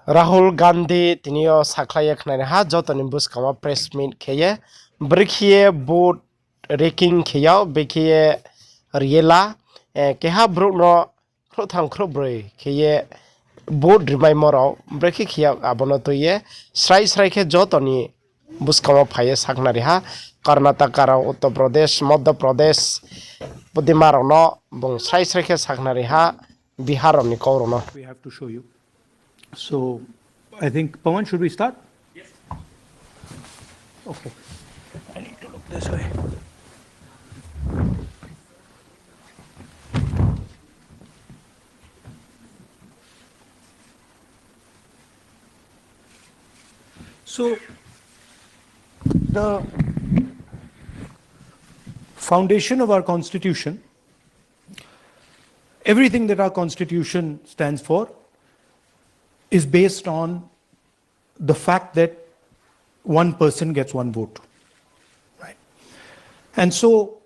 Rahul Gandi tinio saklaya khnani ha joto ni buskama press meet kheye brikhiye boat raking kheyao bekhiye riela keha bruk no khro thang khro broi kheye boat rimai moro brekhi khiya abono toye srai khe joto ni buskama phaye saknari ha Karnataka ro Uttar Pradesh Madhya Pradesh Budimaro no bung srai khe saknari ha Bihar ni kauro no we have to show you. So I think, Pawan, should we start? Yes. Okay. I need to look this way. So the foundation of our Constitution, everything that our Constitution stands for, is based on the fact that one person gets one vote. Right? And so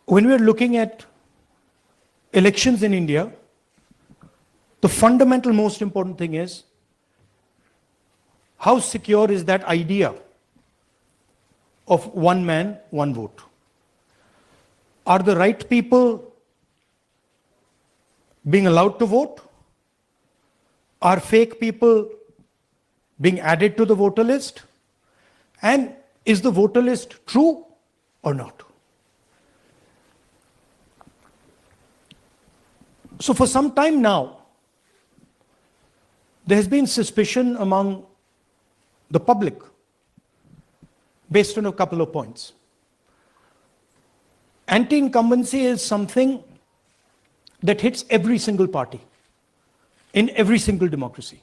when we're looking at elections in India, the fundamental most important thing is how secure is that idea of one man, one vote? Are the right people being allowed to vote? Are fake people being added to the voter list? And is the voter list true or not? So for some time now, there has been suspicion among the public based on a couple of points. Anti-incumbency is something that hits every single party in every single democracy.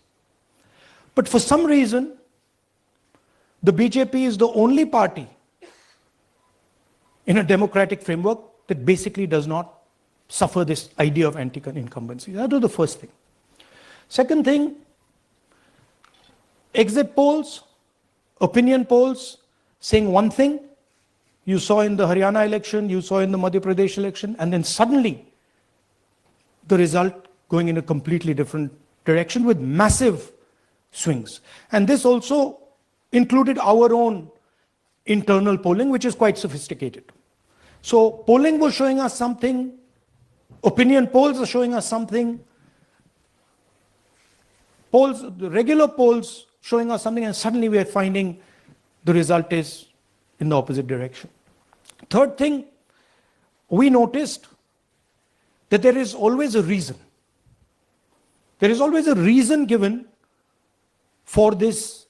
But for some reason, the BJP is the only party in a democratic framework that basically does not suffer this idea of anti-incumbency. That was the first thing. Second thing, exit polls, opinion polls saying one thing, you saw in the Haryana election, you saw in the Madhya Pradesh election, and then suddenly the result going in a completely different direction with massive swings. And this also included our own internal polling, which is quite sophisticated. So polling was showing us something, opinion polls are showing us something, polls, the regular polls showing us something, and suddenly we are finding the result is in the opposite direction. Third thing, we noticed that there is always a reason. There is always a reason given for this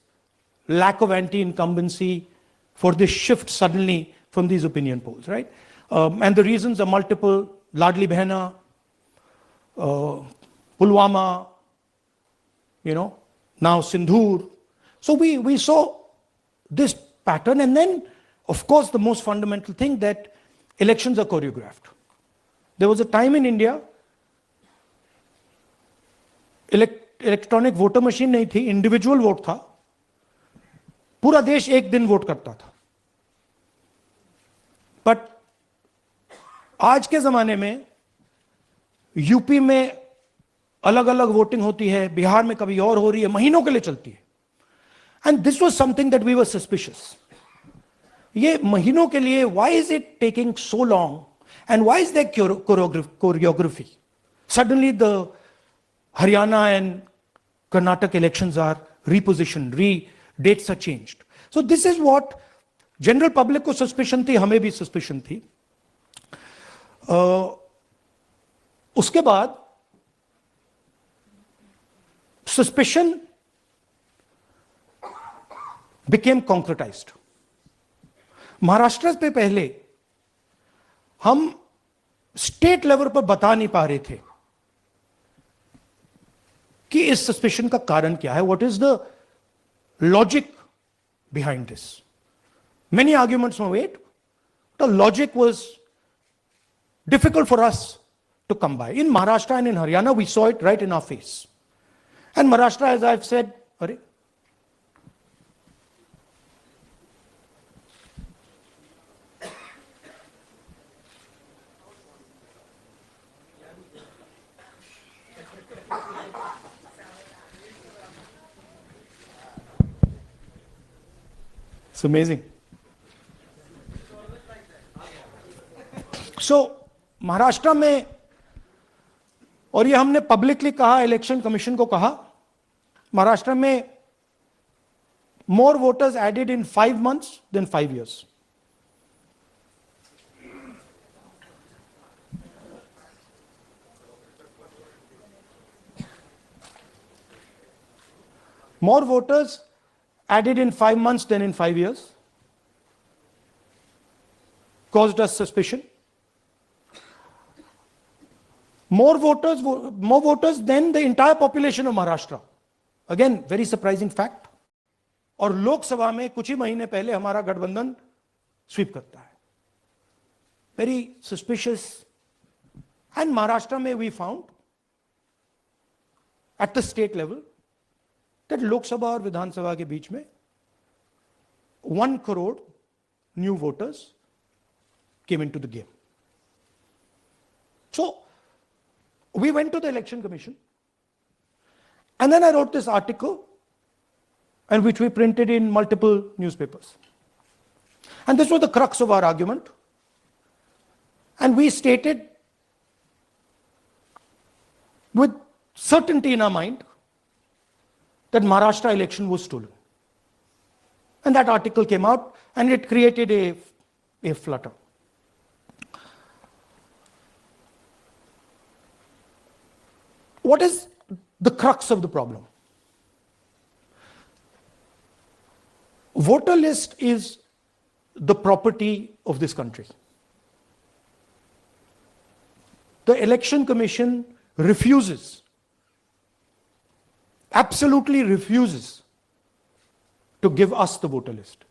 lack of anti-incumbency, for this shift suddenly from these opinion polls, right? And the reasons are multiple: Ladli Behna, Pulwama, now Sindhur. So we saw this pattern, and then, of course, the most fundamental thing, that elections are choreographed. There was a time in India, electronic voter machine नहीं थी, individual vote था, पूरा देश एक दिन vote करता था. But आज के जमाने में यूपी में अलग अलग वोटिंग होती है, बिहार में कभी और हो रही है, महीनों के लिए चलती है. And this was something that we were suspicious. ये महीनों के लिए, why is it taking so long, and why is there choreography? Suddenly the Haryana and Karnataka elections are repositioned, dates are changed. So this is what general public को suspicion थी, हमें भी suspicion थी. उसके बाद suspicion became concretized. महाराष्ट्र पे पहले हम स्टेट लेवल पर बता नहीं पा रहे थे कि इस सस्पेशन का कारण क्या है, what is the logic behind this. Many arguments were made, the logic was difficult for us to come by. In Maharashtra and in Haryana, we saw it right in our face. And Maharashtra, as I've said, It's amazing. So Maharashtra में, और ये हमने publicly कहा, election commission को कहा, महाराष्ट्र में more voters added in 5 months than 5 years. More voters added in 5 months than in 5 years. Caused us suspicion. More voters than the entire population of Maharashtra. Again, very surprising fact. और लोकसभा में कुछ ही महीने पहले हमारा गठबंधन स्वीप करता है. Very suspicious. And Maharashtra में we found at the state level that Lok Sabha और विधानसभा के बीच में 1 crore new voters came into the game. So we went to the election commission, and then I wrote this article, and which we printed in multiple newspapers. And this was the crux of our argument. And we stated with certainty in our mind that Maharashtra election was stolen. And that article came out, and it created a flutter. What is the crux of the problem? Voter list is the property of this country. The Election Commission refuses, absolutely refuses to give us the voter list.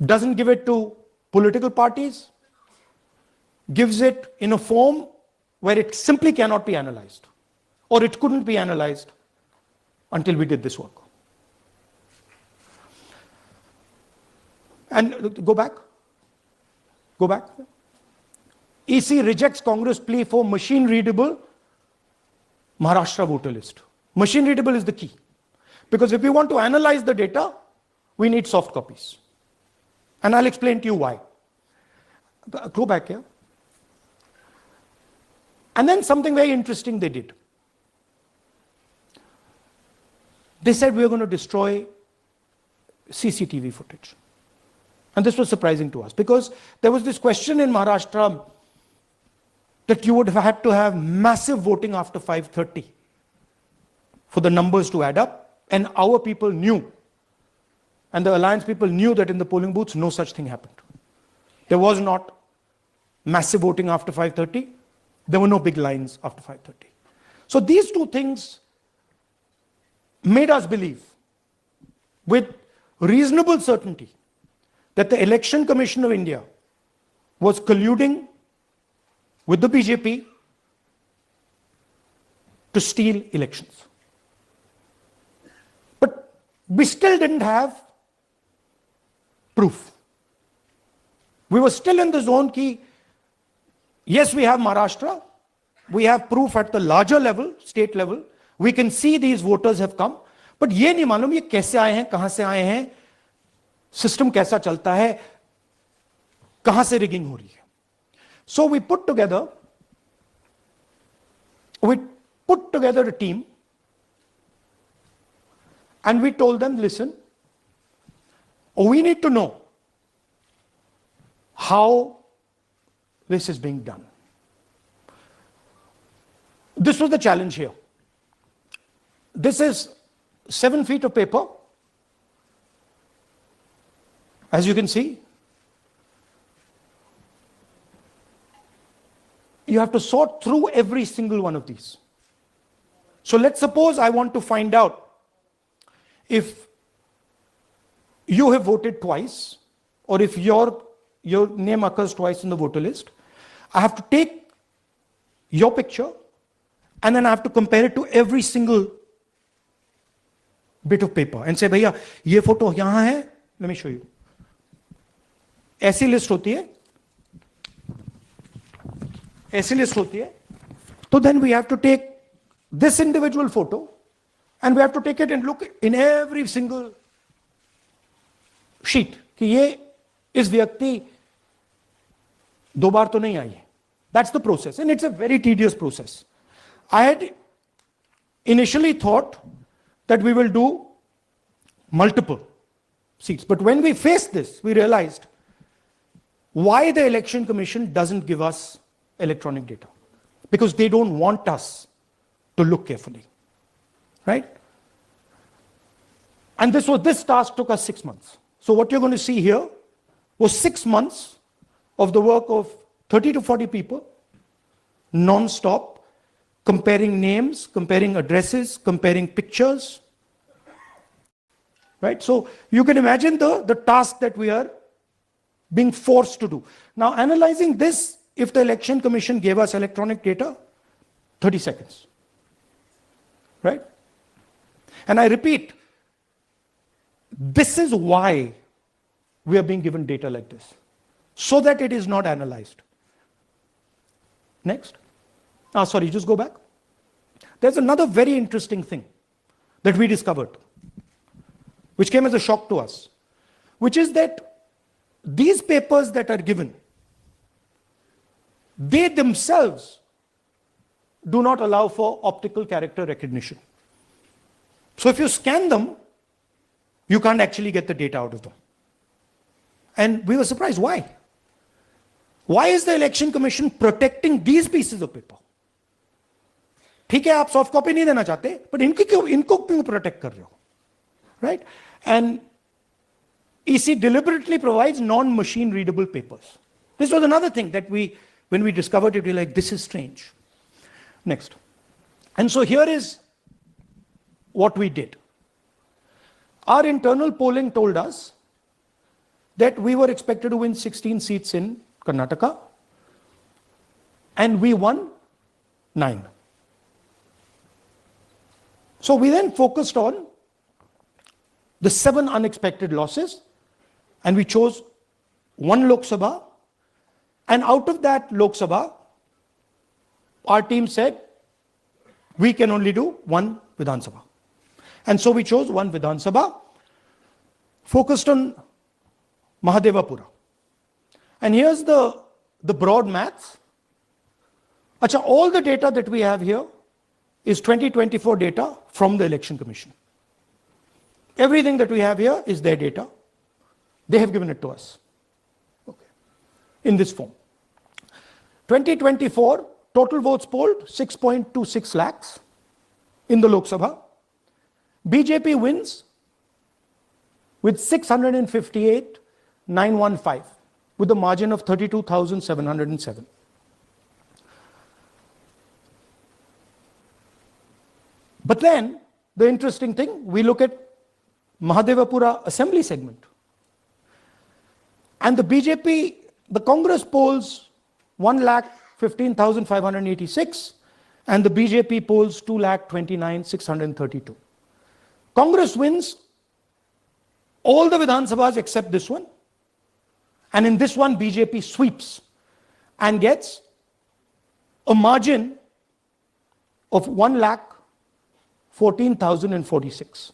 Doesn't give it to political parties, gives it in a form where it simply cannot be analyzed, or it couldn't be analyzed until we did this work. And go back. EC rejects Congress plea for machine readable Maharashtra voter list. Machine readable is the key. Because if we want to analyze the data, we need soft copies. And I'll explain to you why. Go back here. And then something very interesting they did. They said we are going to destroy CCTV footage. And this was surprising to us because there was this question in Maharashtra that you would have had to have massive voting after 5:30 for the numbers to add up. And our people knew, and the alliance people knew that in the polling booths, no such thing happened. There was not massive voting after 5:30. There were no big lines after 5:30. So these two things made us believe with reasonable certainty that the Election Commission of India was colluding with the BJP to steal elections. But we still didn't have proof. We were still in the zone ki, yes, we have Maharashtra, we have proof at the larger level, state level, we can see these voters have come, but ये नहीं मालूम ये कैसे आए हैं, कहां से आए हैं, सिस्टम कैसा चलता है, कहां से रिगिंग हो रही है. So we put together a team, and we told them, listen, we need to know how this is being done. This was the challenge here. This is 7 feet of paper. As you can see, you have to sort through every single one of these. So let's suppose I want to find out if you have voted twice, or if your name occurs twice in the voter list. I have to take your picture, and then I have to compare it to every single bit of paper and say, भैया ये photo यहां है, let me show you. ऐसी list होती है, ऐसी list होती है. So then we have to take this individual photo and we have to take it and look in every single sheet कि ये इस व्यक्ति दो बार तो नहीं आई है. That's the process, and it's a very tedious process. I had initially thought that we will do multiple seats, but when we faced this, we realized why the Election Commission doesn't give us electronic data. Because they don't want us to look carefully, right? And this task took us 6 months. So what you're going to see here was 6 months of the work of 30 to 40 people, non-stop, comparing names, comparing addresses, comparing pictures, right? So you can imagine the task that we are being forced to do. Now, analyzing this, if the Election Commission gave us electronic data, 30 seconds, right? And I repeat, this is why we are being given data like this, so that it is not analyzed. Next. Sorry, just go back. There's another very interesting thing that we discovered, which came as a shock to us, which is that these papers that are given, they themselves do not allow for optical character recognition. So if you scan them, you can't actually get the data out of them. And we were surprised, why? Why is the Election Commission protecting these pieces of paper? ठीक है, आप soft copy नहीं देना चाहते, but इनको क्यों protect कर रहे हो, right? And EC deliberately provides non-machine readable papers. This was another thing that when we discovered it, we were like, this is strange. Next. And so here is what we did. Our internal polling told us that we were expected to win 16 seats in Karnataka, and we won 9. So we then focused on the 7 unexpected losses, and we chose 1 Lok Sabha, and out of that Lok Sabha, our team said, we can only do 1 Vidhan Sabha. And so we chose 1 Vidhan Sabha, focused on Mahadevapura. And here's the broad maths. Achha, all the data that we have here is 2024 data from the Election Commission. Everything that we have here is their data. They have given it to us, okay, in this form. 2024, total votes polled, 6.26 lakhs in the Lok Sabha. BJP wins with 658,915 with a margin of 32,707. But then, the interesting thing, we look at Mahadevapura assembly segment. And the BJP, the Congress polls 1,15,586 and the BJP polls 2,29,632. Congress wins all the Vidhan Sabhas except this one. And in this one, BJP sweeps and gets a margin of 1,14,046.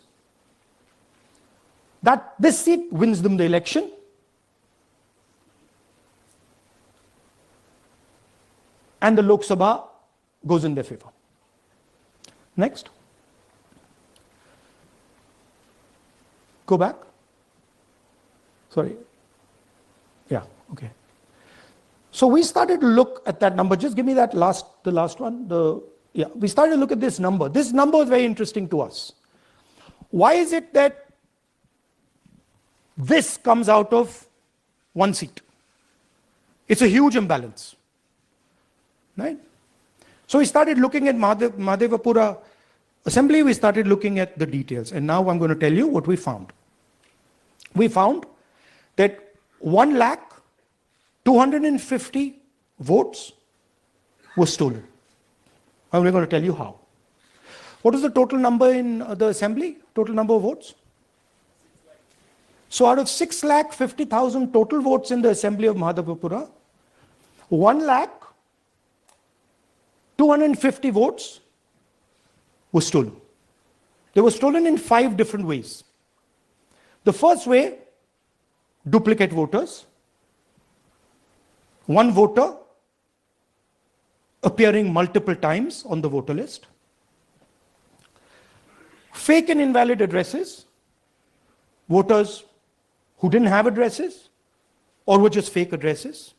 This seat wins them the election. And the Lok Sabha goes in their favor. Next. Go back. Sorry. Yeah, okay. So we started to look at that number. Just give me the last one. We started to look at this number. This number is very interesting to us. Why is it that this comes out of 1 seat? It's a huge imbalance, right? So we started looking at Mahadevapura assembly. We started looking at the details. And now I'm going to tell you what we found. We found that 1,250,000 votes were stolen. And we're going to tell you how. What is the total number in the assembly? Total number of votes? So out of 6,50,000 total votes in the assembly of Mahadevapura, 1,250,000 votes were stolen. They were stolen in 5 different ways. The first way duplicate voters, one voter appearing multiple times on the voter list, fake and invalid addresses, voters who didn't have addresses or were just fake addresses,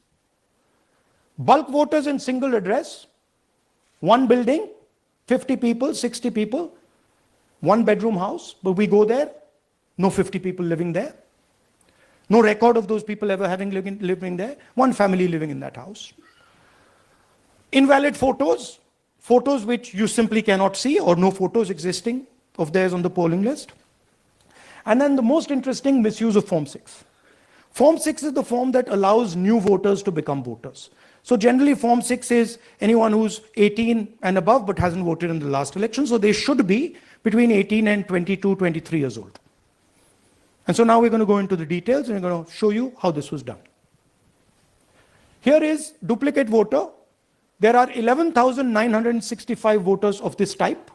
bulk voters in single address, one building, 50 people, 60 people, one bedroom house, but we go there, no 50 people living there, no record of those people ever having living there, one family living in that house. Invalid photos, photos which you simply cannot see or no photos existing of theirs on the polling list. And then the most interesting, misuse of Form 6. Form 6 is the form that allows new voters to become voters. So generally Form 6 is anyone who's 18 and above but hasn't voted in the last election, so they should be between 18 and 22, 23 years old. And so now we're going to go into the details and we're going to show you how this was done. Here is duplicate voter. There are 11,965 voters of this type.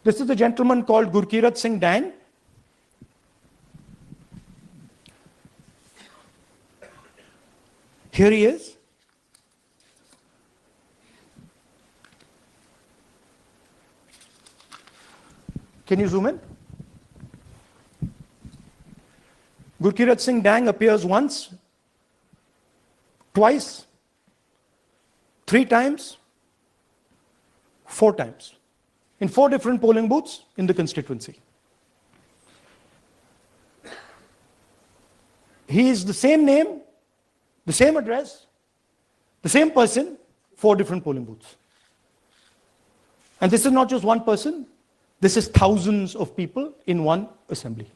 This is a gentleman called Gurkirat Singh Dang. Here he is. Can you zoom in? Gurkirat Singh Dang appears once, twice, 3 times, 4 times, in 4 different polling booths in the constituency. He is the same name, the same address, the same person, 4 different polling booths. And this is not just one person, this is thousands of people in one assembly.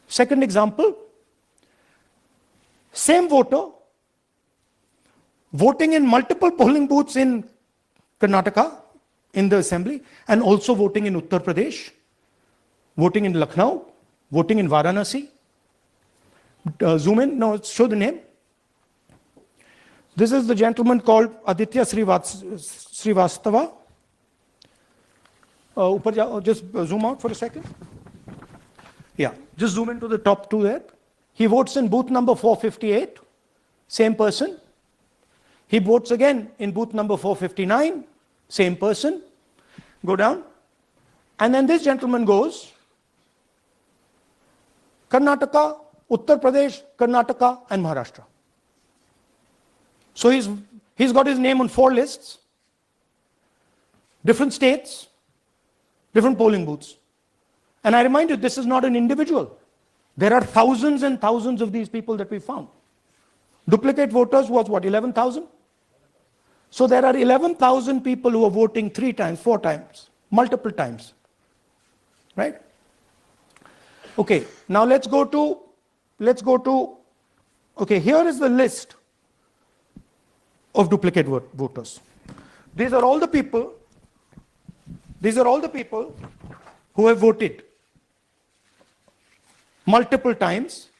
Second example, same voter voting in multiple polling booths in Karnataka in the assembly and also voting in Uttar Pradesh, voting in Lucknow, voting in Varanasi. Zoom in, no, show the name. This is the gentleman called Aditya Srivastava. Just zoom out for a second. Yeah, just zoom into the top 2 there. He votes in booth number 458, same person. He votes again in booth number 459, same person. Go down. And then this gentleman goes, Karnataka, Uttar Pradesh, Karnataka, and Maharashtra. So he's got his name on 4 lists, different states, different polling booths. And I remind you, this is not an individual. There are thousands and thousands of these people that we found. Duplicate voters was what, 11,000? So there are 11,000 people who are voting 3 times, 4 times, multiple times. Right? Okay, now let's go to, okay, here is the list of duplicate voters. These are all the people who have voted multiple times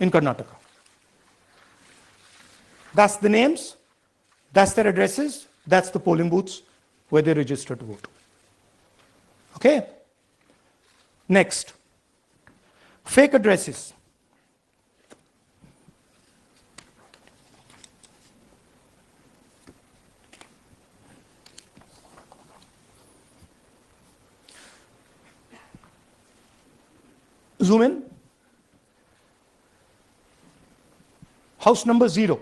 in Karnataka. That's the names, that's their addresses, that's the polling booths where they registered to vote. Okay? Next, fake addresses. Zoom in. House number 0.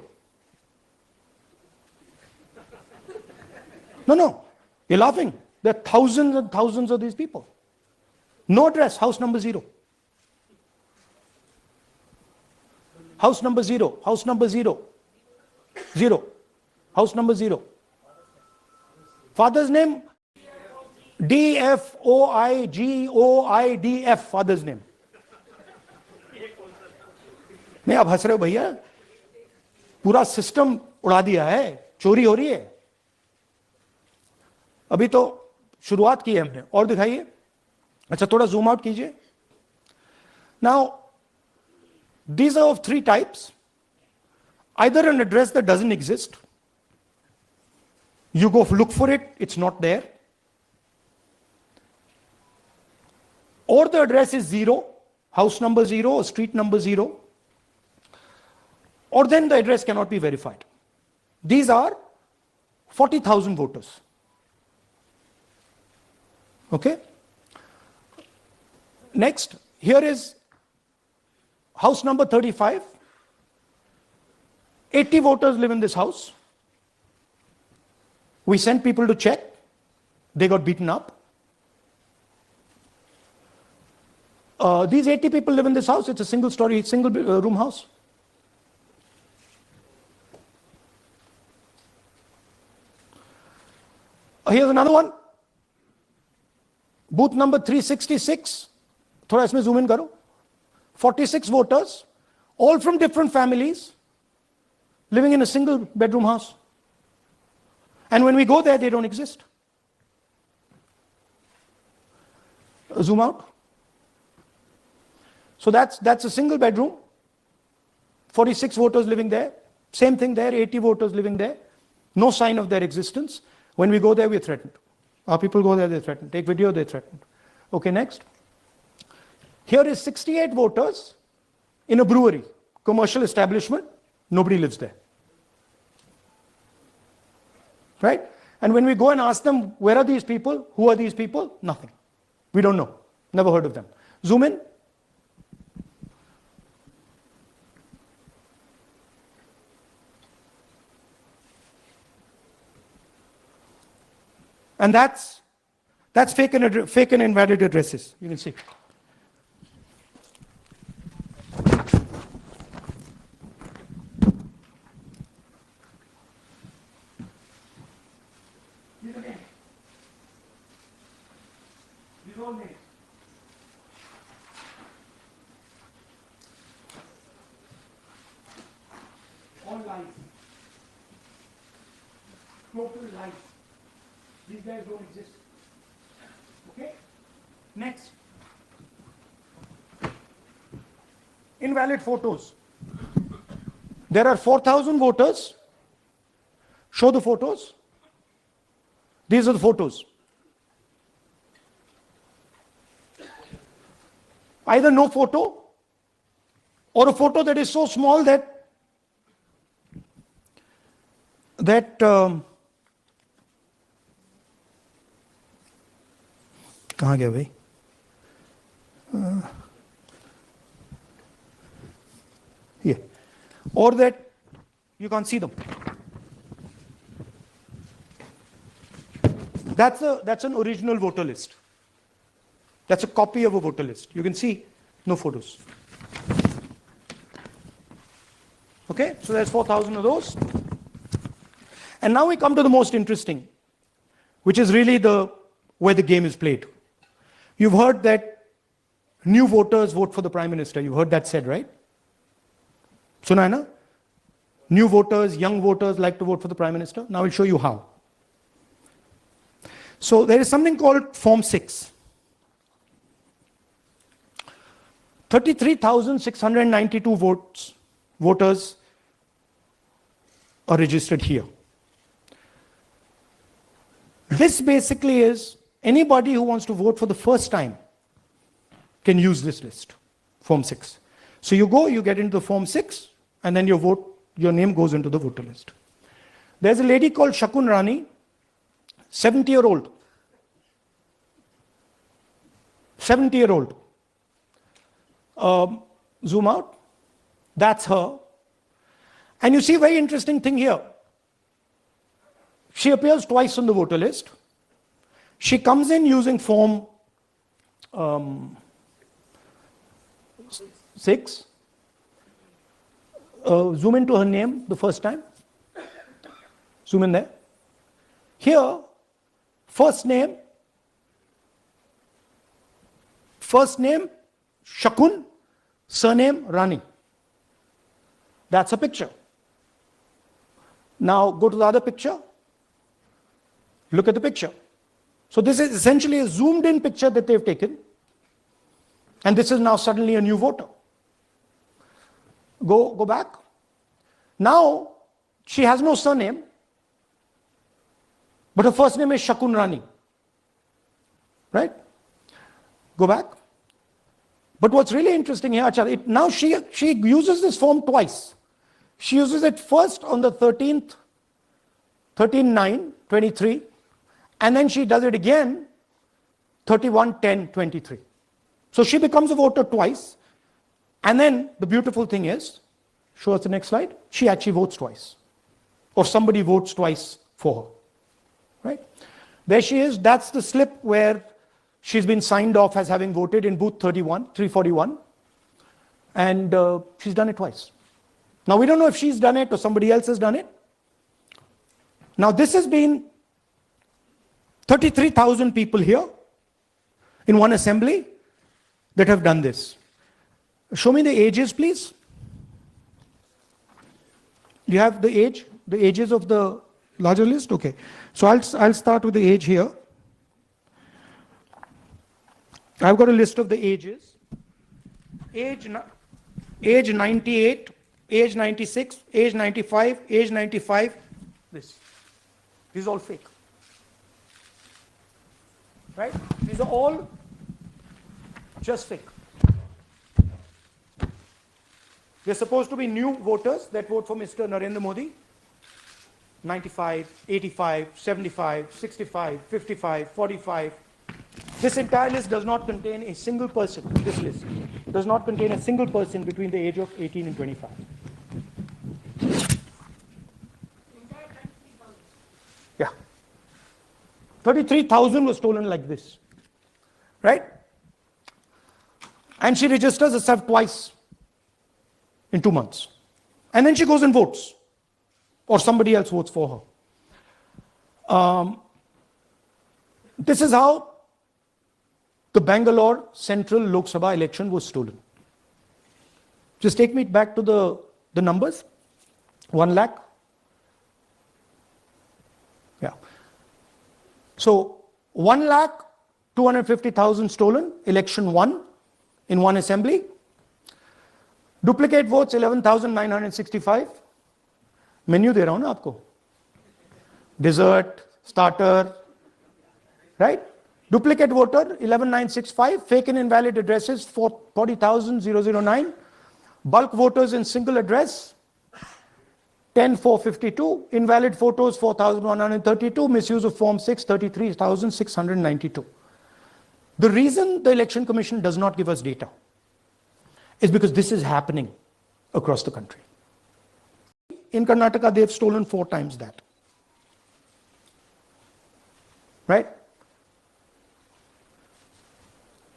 No, you're laughing. There are thousands and thousands of these people. No address, house number 0. House number 0, house number 0. 0. House number 0. Father's name? DFOIGOIDF, father's name. नहीं आप हंस रहे हो भैया, पूरा system उड़ा दिया है, चोरी हो रही है. अभी तो शुरुआत की है हमने, और दिखाइए. अच्छा, थोड़ा जूम आउट कीजिए. Now, these are of 3 types. Either an address that doesn't exist, you go look for it, it's not there. or the address is 0, house number 0 or street number 0, or then the address cannot be verified. These are 40,000 voters. Okay? Next, here is house number 35. 80 voters live in this house. We sent people to check. They got beaten up. These 80 people live in this house. It's a single story, single room house. Here's another one. Booth number 366. थोड़ा इसमें zoom in करो. 46 voters, all from different families, living in a single bedroom house. And when we go there, they don't exist. Zoom out. So that's a single bedroom. 46 voters living there. Same thing there, 80 voters living there. No sign of their existence. When we go there, we're threatened. Our people go there, they're threatened. Take video, they're threatened. Okay, next. Here is 68 voters in a brewery, commercial establishment. Nobody lives there. Right? And when we go and ask them, where are these people? Who are these people? Nothing. We don't know. Never heard of them. Zoom in. And that's fake and invalid addresses. You can see. These all names. All lies. Total lies. These guys don't exist. Okay? Next. Invalid photos. There are 4,000 voters. Show the photos. These are the photos. Either no photo or a photo that is so small that कहाँ गया भाई? Here. Or that you can't see them. That's an original voter list. That's a copy of a voter list. You can see no photos. Okay, so there's 4,000 of those. And now we come to the most interesting, which is really where the game is played. You've heard that new voters vote for the Prime Minister. You've heard that said, right? Suna hai na? New voters, young voters like to vote for the Prime Minister. Now I'll show you how. So there is something called Form 6. 33,692 voters are registered here. This basically is anybody who wants to vote for the first time can use this list, Form 6. So you go, you get into the Form 6, and then your name goes into the voter list. There's a lady called Shakun Rani, 70-year-old. 70-year-old. Zoom out. That's her. And you see a very interesting thing here. She appears twice on the voter list. She comes in using Form 6. Zoom into her name the first time. Zoom in there. Here, first name Shakun, surname Rani. That's a picture. Now go to the other picture. Look at the picture. So this is essentially a zoomed in picture that they've taken. And this is now suddenly a new voter. Go back. Now she has no surname, but her first name is Shakun Rani. Right? Go back. But what's really interesting here, now she uses this form twice. She uses it first on the 13th, 13/9/23, and then she does it again 31/10/23. So she becomes a voter twice. And then the beautiful thing is, show us the next slide, she actually votes twice. Or somebody votes twice for her. Right? There she is, that's the slip where she's been signed off as having voted in booth 341. And she's done it twice. Now we don't know if she's done it or somebody else has done it. Now this has been 33,000 people here in one assembly that have done this. Show me the ages, please. Do you have the ages of the larger list? Okay. So I'll start with the age here. I've got a list of the ages. Age 98, age 96, age 95, age 95. This is all fake. Right? These are all just fake. They're supposed to be new voters that vote for Mr. Narendra Modi. 95, 85, 75, 65, 55, 45. This entire list does not contain a single person. This list does not contain a single person between the age of 18 and 25. Yeah. 33,000 was stolen like this. Right? And she registers herself twice in 2 months. And then she goes and votes. Or somebody else votes for her. This is how the Bangalore Central Lok Sabha election was stolen. Just take me back to the numbers. 1 lakh. Yeah. So 1,250,000 stolen, election won in one assembly. Duplicate votes 11,965. Menu दे रहा हूं ना आपको, dessert, starter, right? Duplicate voter 11,965, fake and invalid addresses 40,009, bulk voters in single address 10,452, invalid photos 4,132, misuse of form 6 33,692. The reason the election commission does not give us data is because this is happening across the country. In Karnataka, they've stolen 4 times that. Right?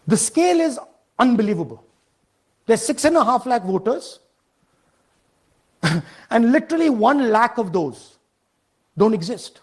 The scale is unbelievable. There's 6.5 lakh voters, and literally 1 lakh of those don't exist.